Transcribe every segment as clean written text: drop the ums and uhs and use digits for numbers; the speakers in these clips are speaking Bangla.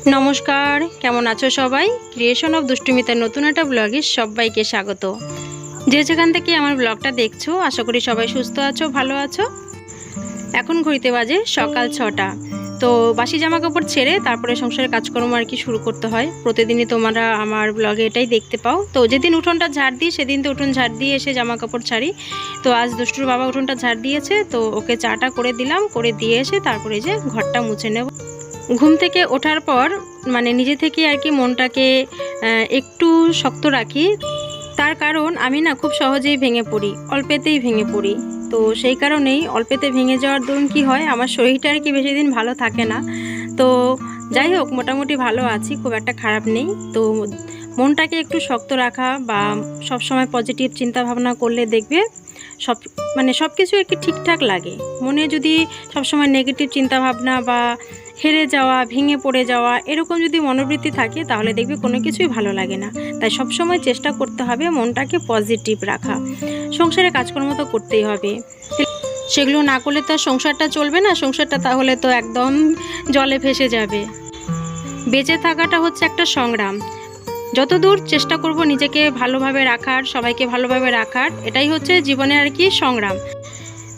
নমস্কার, কেমন আছো সবাই? ক্রিয়েশন অফ দুষ্টুমিতার নতুন একটা ব্লগে সবাইকে স্বাগত। যে যেখান থেকে আমার ব্লগটা দেখছো, আশা করি সবাই সুস্থ আছো, ভালো আছো। এখন ঘড়িতে বাজে সকাল 6টা। তো বাসি জামা কাপড় ছেড়ে তারপরে সংসারের কাজকর্ম আর কি শুরু করতে হয়। প্রতিদিনই তোমরা আমার ব্লগে এটাই দেখতে পাও। তো যেদিন উঠোনটা ঝাড় দিই সেদিন তো উঠোন ঝাড় দিয়ে এসে জামা কাপড় ছাড়ি। তো আজ দুষ্টুর বাবা উঠোনটা ঝাড় দিয়েছে, তো ওকে চাটা করে দিলাম, করে দিয়ে এসে তারপরে যে ঘরটা মুছে নেব। ঘুম থেকে ওঠার পর মানে নিজে থেকে আর কি মনটাকে একটু শক্ত রাখি। তার কারণ আমি না খুব সহজেই ভেঙে পড়ি, অল্পেতেই ভেঙে পড়ি। তো সেই কারণেই অল্পেতে ভেঙে যাওয়ার দরুন কী হয়, আমার শরীরটা আর কি বেশি দিন ভালো থাকে না। তো যাই হোক, মোটামুটি ভালো আছি, খুব একটা খারাপ নেই। তো মনটাকে একটু শক্ত রাখা বা সবসময় পজিটিভ চিন্তা ভাবনা করলে দেখবে সব কিছু একটু ঠিকঠাক লাগে। মনে যদি সবসময় নেগেটিভ চিন্তা ভাবনা বা হেরে যাওয়া, ভেঙে পড়ে যাওয়া এরকম যদি মনোবৃত্তি থাকে, তাহলে দেখবে কোনো কিছুই ভালো লাগে না। তাই সবসময় চেষ্টা করতে হবে মনটাকে পজিটিভ রাখা। সংসারে কাজকর্ম তো করতেই হবে, সেগুলো না করলে তো সংসারটা চলবে না। সংসারটা তাহলে তো একদম জলে ভেসে যাবে। বেঁচে থাকাটা হচ্ছে একটা সংগ্রাম। যতদূর চেষ্টা করব নিজেকে ভালোভাবে রাখার, সবাইকে ভালোভাবে রাখার, এটাই হচ্ছে জীবনে আর কি সংগ্রাম।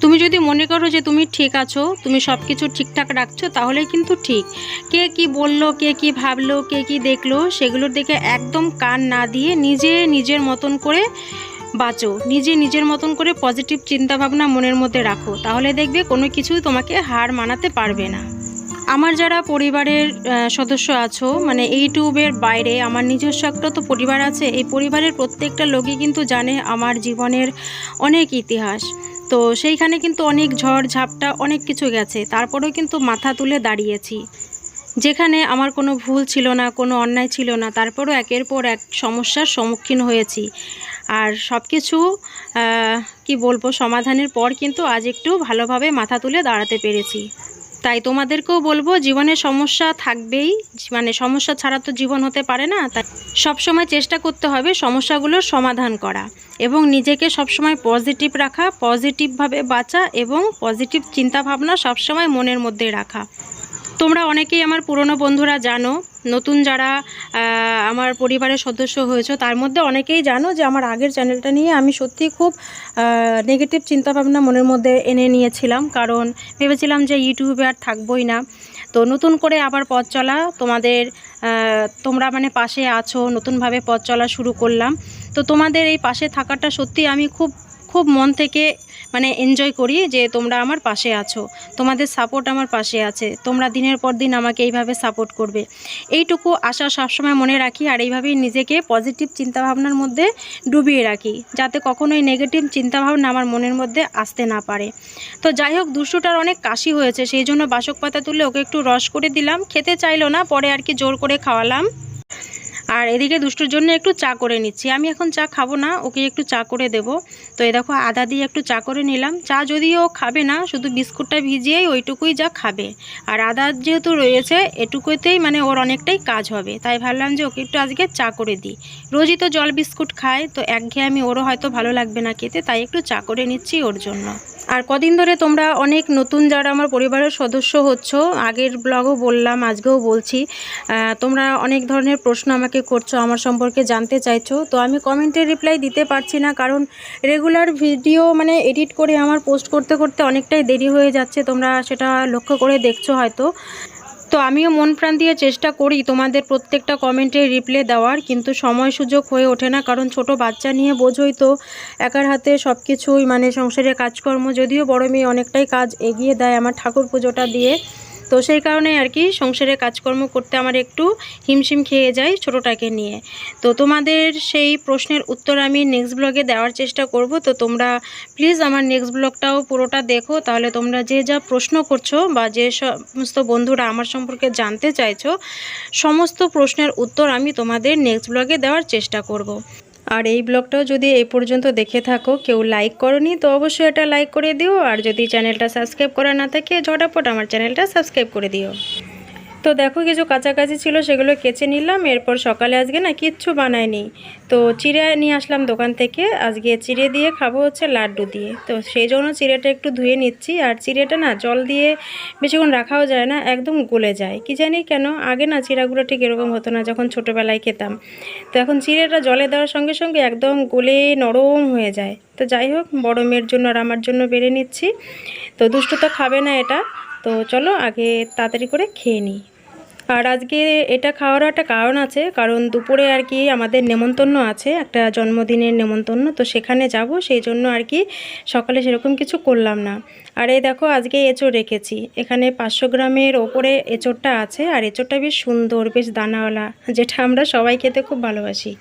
তুমি যদি মনে করো যে তুমি ঠিক আছো, তুমি সব কিছু ঠিকঠাক রাখছো, তাহলে কিন্তু ঠিক। কে কি বললো, কে কি ভাবলো, কে কি দেখলো, সেগুলোর দিকে একদম কান না দিয়ে নিজের মতন করে বাঁচো। নিজের মতন করে পজিটিভ চিন্তাভাবনা মনের মধ্যে রাখো, তাহলে দেখবে কোনো কিছুই তোমাকে হার মানাতে পারবে না। আমার যারা পরিবারের সদস্য আছো, মানে ইউটিউবের বাইরে আমার নিজস্ব একটা তো পরিবার আছে। এই পরিবারের প্রত্যেকটা লোকই কিন্তু জানে আমার জীবনের অনেক ইতিহাস। তো সেইখানে কিন্তু অনেক ঝড় ঝাপটা অনেক কিছু গেছে, তারপরেও কিন্তু মাথা তুলে দাঁড়িয়েছি। যেখানে আমার কোনো ভুল ছিল না, কোনো অন্যায় ছিল না, তারপরও একের পর এক সমস্যার সম্মুখীন হয়েছি। আর সব কিছু কি বলবো, সমাধানের পর কিন্তু আজ একটু ভালোভাবে মাথা তুলে দাঁড়াতে পেরেছি। তাই তোমাদেরকেও বলবো, জীবনে সমস্যা থাকবেই, মানে সমস্যা ছাড়া তো জীবন হতে পারে না। তাই সবসময় চেষ্টা করতে হবে সমস্যাগুলোর সমাধান করা এবং নিজেকে সবসময় পজিটিভ রাখা, পজিটিভভাবে বাঁচা এবং পজিটিভ চিন্তাভাবনা সবসময় মনের মধ্যে রাখা। তোমরা অনেকেই আমার পুরনো বন্ধুরা জানো, নতুন যারা আমার পরিবারের সদস্য হয়েছে তার মধ্যে অনেকেই জানো যে আমার আগের চ্যানেলটা নিয়ে আমি সত্যিই খুব নেগেটিভ চিন্তাভাবনা মনের মধ্যে এনে নিয়েছিলাম। কারণ ভেবেছিলাম যে ইউটিউবে আর থাকবোই না। তো নতুন করে আবার পথ চলা, তোমরা মানে পাশে আছো, নতুনভাবে পথ চলা শুরু করলাম। তো তোমাদের এই পাশে থাকাটা সত্যি আমি খুব খুব মন থেকে মানে এনজয় করি যে তোমরা আমার পাশে আছো, তোমাদের সাপোর্ট আমার পাশে আছে, তোমরা দিনের পর দিন আমাকে এইভাবে সাপোর্ট করবে, এইটুকু আশা সবসময় মনে রাখি। আর এইভাবেই নিজেকে পজিটিভ চিন্তাভাবনার মধ্যে ডুবিয়ে রাখি, যাতে কখনোই নেগেটিভ চিন্তাভাবনা আমার মনের মধ্যে আসতে না পারে। তো যাই হোক, দুষ্টুটার অনেক কাশি হয়েছে, সেই জন্য বাসক পাতা তুলে ওকে একটু রস করে দিলাম। খেতে চাইলো না, পরে আর কি জোর করে খাওয়ালাম। আর এদিকে দুষ্টুর জন্য একটু চা করে নিচ্ছি। আমি এখন চা খাবো না, ওকে একটু চা করে দেব। তো এই দেখো, আদা দিয়ে একটু চা করে নিলাম। চা যদিও খাবে না, শুধু বিস্কুটটা ভিজিয়েই ওইটুকুই যা খাবে। আর আদা যেহেতু রয়েছে, এটুকুতেই মানে ওর অনেকটাই কাজ হবে। তাই ভাবলাম যে ওকে একটু আজকে চা করে দিই। রোজই তো জল বিস্কুট খায়, তো একঘেয়েমি ওরও হয়তো ভালো লাগবে না খেতে, তাই একটু চা করে নিচ্ছি ওর জন্য। আর কদিন ধরে তোমরা অনেক নতুন যারা আমার পরিবারের সদস্য হচ্ছ, আগের ব্লগও বললাম, আজকেও বলছি, তোমরা অনেক ধরনের প্রশ্ন আমাকে করছো, আমার সম্পর্কে জানতে চাইছো। তো আমি কমেন্টের রিপ্লাই দিতে পারছি না, কারণ রেগুলার ভিডিও মানে এডিট করে আমার পোস্ট করতে করতে অনেকটাই দেরি হয়ে যাচ্ছে। তোমরা সেটা লক্ষ্য করে দেখছো হয়তো। তো আমিও মন প্রাণ দিয়ে চেষ্টা করি তোমাদের প্রত্যেকটা কমেন্টের রিপ্লাই দেওয়ার, কিন্তু সময় সুযোগ হয়ে ওঠে না। কারণ ছোট বাচ্চা নিয়ে বোঝোই তো, একার হাতে সব কিছুই, মানে সংসারের কাজকর্ম, যদিও বড় মেয়ে অনেকটাই কাজ এগিয়ে দেয় আমার ঠাকুর পুজোটা দিয়ে। তো সেই কারণে আর কি সংসারের কাজকর্ম করতে আমার একটু হিমশিম খেয়ে যায় ছোটোটাকে নিয়ে। তো তোমাদের সেই প্রশ্নের উত্তর আমি নেক্সট ব্লগে দেওয়ার চেষ্টা করব। তো তোমরা প্লিজ আমার নেক্সট ব্লগটাও পুরোটা দেখো, তাহলে তোমরা যে যা প্রশ্ন করছো বা যে সমস্ত বন্ধুরা আমার সম্পর্কে জানতে চাইছো, সমস্ত প্রশ্নের উত্তর আমি তোমাদের নেক্সট ব্লগে দেওয়ার চেষ্টা করব। আর এই ব্লগটাও যদি এই পর্যন্ত দেখে থাকো, কেউ লাইক করোনি, তো অবশ্যই এটা লাইক করে দিও। আর যদি চ্যানেলটা সাবস্ক্রাইব করা না থাকে, ঝটাপট আমার চ্যানেলটা সাবস্ক্রাইব করে দিও। তো দেখো কিছু কাছাকাছি ছিল সেগুলো কেচে নিলাম। এরপর সকালে আজকে না কিচ্ছু বানাইনি, তো চিড়ে নিয়ে আসলাম দোকান থেকে। আজকে চিড়ে দিয়ে খাবো হচ্ছে লাড্ডু দিয়ে, তো সেই জন্য চিড়েটা একটু ধুয়ে নিচ্ছি। আর চিড়েটা না জল দিয়ে বেশিক্ষণ রাখাও যায় না, একদম গলে যায়। কি জানি কেন, আগে না চিড়াগুলো ঠিক এরকম হতো না যখন ছোটোবেলায় খেতাম। তো এখন চিড়েটা জলে দেওয়ার সঙ্গে সঙ্গে একদম গলে নরম হয়ে যায়। তো যাই হোক, বড় মেয়ের জন্য আর আমার জন্য বেড়ে নিচ্ছি। তো দুষ্টু তো খাবে না এটা, তো চলো আগে তাড়াতাড়ি করে খেয়ে নিই। আর আজকে এটা খাওয়ারও একটা কারণ আছে, কারণ দুপুরে আর কি আমাদের নেমন্তন্ন আছে, একটা জন্মদিনের নেমন্তন্ন। তো সেখানে যাব, সেই জন্য আর কি সকালে সেরকম কিছু করলাম না। আর এই দেখো আজকে এঁচোড় রেখেছি, এখানে 500 গ্রামের ওপরে এঁচোড়টা আছে। আর এঁচোড়টা বেশ সুন্দর, বেশ দানাওয়ালা, যেটা আমরা সবাই খেতে খুব ভালোবাসি।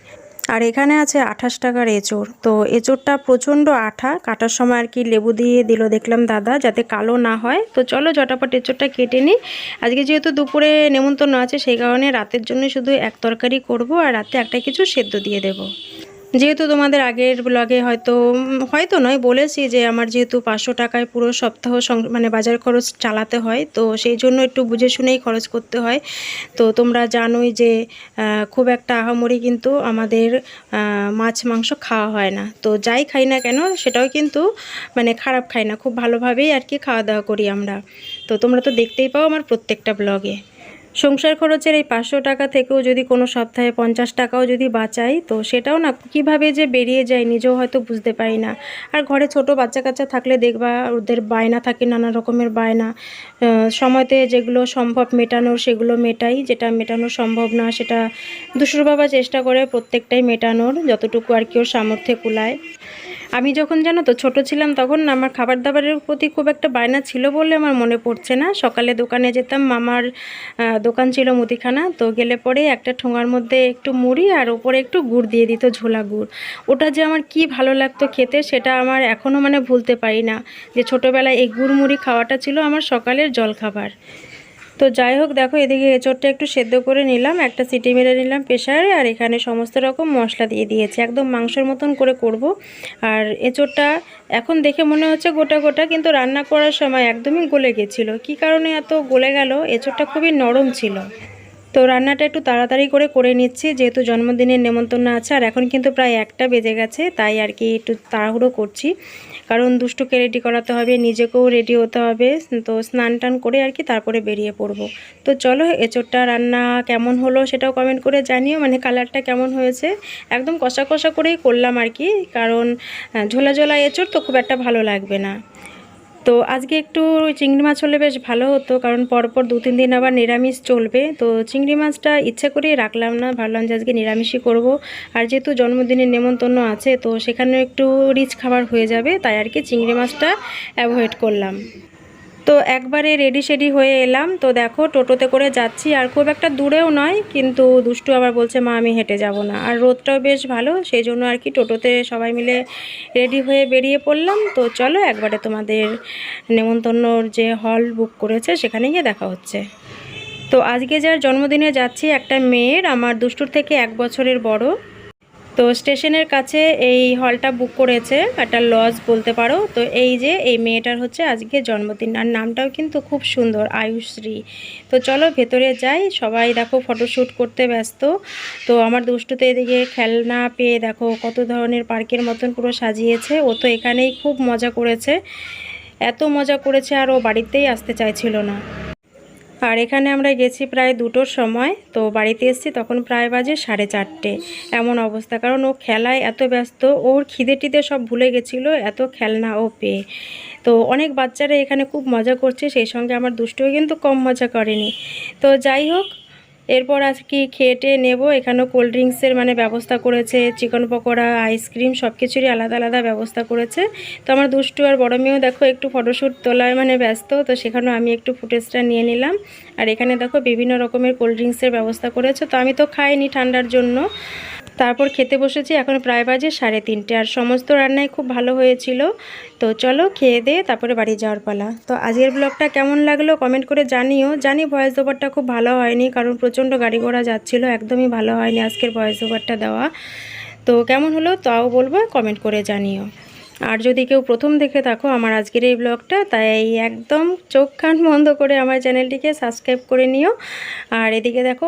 আর এখানে আছে 28 টাকার এঁচোড়। তো এঁচোড়টা প্রচণ্ড আঠা, কাটার সময় আর কি লেবু দিয়ে দিল দেখলাম দাদা, যাতে কালো না হয়। তো চলো ঝটাপট এঁচোড়টা কেটে নিই। আজকে যেহেতু দুপুরে নেমন্তন্ন আছে, সেই কারণে রাতের জন্য শুধু এক তরকারি করব, আর রাতে একটা কিছু সেদ্ধ দিয়ে দেব। যেহেতু তোমাদের আগের ব্লগে হয়তো নয় বলেছি যে আমার যেহেতু 500 টাকায় পুরো সপ্তাহ মানে বাজার খরচ চালাতে হয়, তো সেই জন্য একটু বুঝে শুনেই খরচ করতে হয়। তো তোমরা জানোই যে খুব একটা আহামরি কিন্তু আমাদের মাছ মাংস খাওয়া হয় না। তো যাই খাই না কেন সেটাও কিন্তু মানে খারাপ খাই না, খুব ভালোভাবেই আর কি খাওয়া দাওয়া করি আমরা। তো তোমরা তো দেখতেই পাও আমার প্রত্যেকটা ব্লগে। সংসার খরচের এই 500 টাকা থেকেও যদি কোনো সপ্তাহে 50 টাকাও যদি বাঁচাই, তো সেটাও না কীভাবে যে বেরিয়ে যায় নিজেও হয়তো বুঝতে পারি না। আর ঘরে ছোট বাচ্চা কাচ্চা থাকলে দেখবা ওদের বায়না থাকে, নানা রকমের বায়না। সময়তে যেগুলো সম্ভব মেটানোর সেগুলো মেটাই, যেটা মেটানো সম্ভব না সেটা দুষ্টুর বাবা চেষ্টা করে প্রত্যেকটাই মেটানোর, যতটুকু আর কি ওর সামর্থ্যে কুলায়। আমি যখন জানো তো ছোট ছিলাম, তখন আমার খাবার দাবারের প্রতি খুব একটা বায়না ছিল বলে আমার মনে পড়ছে না। সকালে দোকানে যেতাম, মামার দোকান ছিল মুদিখানা। তো গেলে পরে একটা ঠোঙার মধ্যে একটু মুড়ি আর ওপরে একটু গুড় দিয়ে দিত, ঝোলা গুড়। ওটা যে আমার কি ভালো লাগতো খেতে, সেটা আমার এখনও মানে ভুলতে পারি না, যে ছোটোবেলায় এই গুড় মুড়ি খাওয়াটা ছিল আমার সকালের জলখাবার। তো যাই হোক, দেখো এদিকে এঁচোড়টা একটু সেদ্ধ করে নিলাম, একটা সিটি মেরে নিলাম প্রেসারে। আর এখানে সমস্ত রকম মশলা দিয়ে দিয়েছি, একদম মাংসের মতন করে করব। আর এঁচোড়টা এখন দেখে মনে হচ্ছে গোটা গোটা, কিন্তু রান্না করার সময় একদমই গলে গেছিলো। কী কারণে এত গলে গেল, এঁচোড়টা খুবই নরম ছিল। তো রান্নাটা একটু তাড়াতাড়ি করে নিচ্ছি, যেহেতু জন্মদিনের নেমন্তন্ন আছে। আর এখন কিন্তু প্রায় 1টা বেজে গেছে, তাই আর কি একটু তাড়াহুড়ো করছি, কারণ দুষ্টুকে রেডি করাতে হবে, নিজেকেও রেডি হতে হবে। তো স্নান টান করে আর কি তারপরে বেরিয়ে পড়ব। তো চলো, এঁচোড়টা রান্না কেমন হলো সেটাও কমেন্ট করে জানিও, মানে কালারটা কেমন হয়েছে। একদম কষা কষা করেই করলাম আর কি, কারণ ঝোলা ঝোলা এঁচোড় তো খুব একটা ভালো লাগবে না। তো আজকে একটু চিংড়ি মাছ হলে বেশ ভালো হতো, কারণ পরপর 2-3 দিন আবার নিরামিষ চলবে। তো চিংড়ি মাছটা ইচ্ছে করেই রাখলাম না, ভাবলাম যে আজকে নিরামিষই করব। আর যেহেতু জন্মদিনের নেমন্তন্ন আছে, তো সেখানে একটু রিচ খাবার হয়ে যাবে, তাই আর কি চিংড়ি মাছটা অ্যাভয়েড করলাম। তো একবারে রেডি সেডি হয়ে এলাম। তো দেখো টোটোতে করে যাচ্ছি, আর খুব একটা দূরেও নয়, কিন্তু দুষ্টু আবার বলছে মা আমি হেঁটে যাব না। আর রোদটাও বেশ ভালো, সেই জন্য আর কি টোটোতে সবাই মিলে রেডি হয়ে বেরিয়ে পড়লাম। তো চলো একবারে তোমাদের নেমন্তন্নর যে হল বুক করেছে সেখানে গিয়ে দেখা হচ্ছে। তো আজকে যার জন্মদিনে যাচ্ছি, একটা মেয়ের, আমার দুষ্টুর থেকে 1 বছরের বড়। তো স্টেশনের কাছে এই হলটা বুক করেছে, একটা লজ বলতে পারো। তো এই যে এই মেয়েটার হচ্ছে আজকে জন্মদিন, আর নামটাও কিন্তু খুব সুন্দর, আয়ুশ্রী। তো চলো ভেতরে যাই, সবাই দেখো ফটোশ্যুট করতে ব্যস্ত। তো আমার দুষ্টুতে এদিকে খেলনা পেয়ে দেখো কত ধরনের পার্কের মতন পুরো সাজিয়েছে। ও তো এখানেই খুব মজা করেছে, এত মজা করেছে আর ও বাড়িতেই আসতে চাইছিল না। আর এখানে আমরা গেছি প্রায় 2টোর সময়, তো বাড়িতে এসেছি তখন প্রায় বাজে 4:30 এমন অবস্থা, কারণ ও খেলায় এত ব্যস্ত, ওর খিদে টিদে সব ভুলে গেছিলো, এত খেলনা ও পেয়ে। তো অনেক বাচ্চারা এখানে খুব মজা করছে, সেই সঙ্গে আমার দুষ্টুও কিন্তু কম মজা করেনি। তো যাই হোক, এরপর আজকে খেয়ে টেয়ে নেবো। এখানেও কোল্ড ড্রিঙ্কসের মানে ব্যবস্থা করেছে, চিকেন পকোড়া, আইসক্রিম, সব কিছুরই আলাদা আলাদা ব্যবস্থা করেছে। তো আমার দুষ্টু আর বড় মেয়েও দেখো একটু ফটোশ্যুট তোলায় মানে ব্যস্ত, তো সেখানেও আমি একটু ফুটেজটা নিয়ে নিলাম। আর এখানে দেখো বিভিন্ন রকমের কোল্ড ড্রিঙ্কসের ব্যবস্থা করেছে, তো আমি তো খাইনি ঠান্ডার জন্য। তারপর খেতে বসেছি, এখন প্রায় বাজে 3:30, আর সমস্ত রান্নাই খুব ভালো হয়েছিল। তো চলো খেয়ে দিয়ে তারপরে বাড়ি যাওয়ার পালা। তো আজকের ব্লগটা কেমন লাগলো কমেন্ট করে জানিও। জানি ভয়েস ওভারটা খুব ভালো হয়নি, কারণ প্রচণ্ড গাড়ি ঘোড়া যাচ্ছিলো, একদমই ভালো হয়নি আজকের ভয়েস ওভারটা দেওয়া। তো কেমন হলো তাও বলবো, কমেন্ট করে জানিও। আর যদি কেউ প্রথম দেখে থাকো আমার আজকের এই ব্লগটা, তাই একদম চোখ কান বন্ধ করে আমার চ্যানেলটিকে সাবস্ক্রাইব করে নিও। আর এদিকে দেখো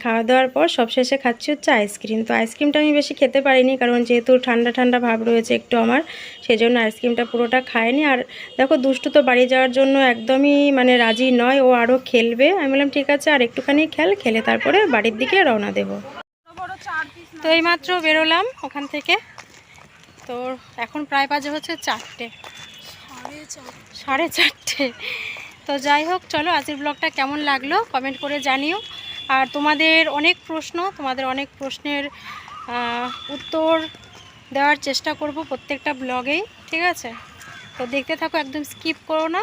খাওয়া দাওয়ার পর সবশেষে খাচ্ছি হচ্ছে আইসক্রিম। তো আইসক্রিমটা আমি বেশি খেতে পারিনি, কারণ যেহেতু ঠান্ডা ঠান্ডা ভাব রয়েছে একটু আমার, সেজন্য আইসক্রিমটা পুরোটা খায়নি। আর দেখো দুষ্টু তো বাড়ি যাওয়ার জন্য একদমই রাজি নয়, ও আরও খেলবে। আমি বললাম ঠিক আছে আর একটুখানি খেলে তারপরে বাড়ির দিকে রওনা দেব। তো এইমাত্র বেরোলাম ওখান থেকে, তো এখন প্রায় বাজে হচ্ছে 4টে, 4:30। তো যাই হোক, চলো আজকের ব্লগটা কেমন লাগলো কমেন্ট করে জানিও। আর তোমাদের অনেক প্রশ্নের উত্তর দেওয়ার চেষ্টা করব প্রত্যেকটা ব্লগেই, ঠিক আছে? তো দেখতে থাকো, একদম স্কিপ করো না,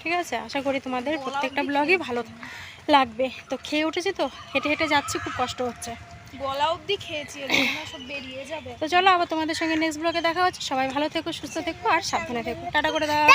ঠিক আছে? আশা করি তোমাদের প্রত্যেকটা ব্লগই ভালো লাগবে। তো খেয়ে উঠেছি, তো হেঁটে হেঁটে যাচ্ছি, খুব কষ্ট হচ্ছে, গলা অবধি খেয়েছি, সব বেরিয়ে যাবে। তো চলো আবার তোমাদের সঙ্গে নেক্সট ব্লগে দেখা হচ্ছে। সবাই ভালো থেকো, সুস্থ থেকো আর সাবধানে থেকো। টাটা করে দাও।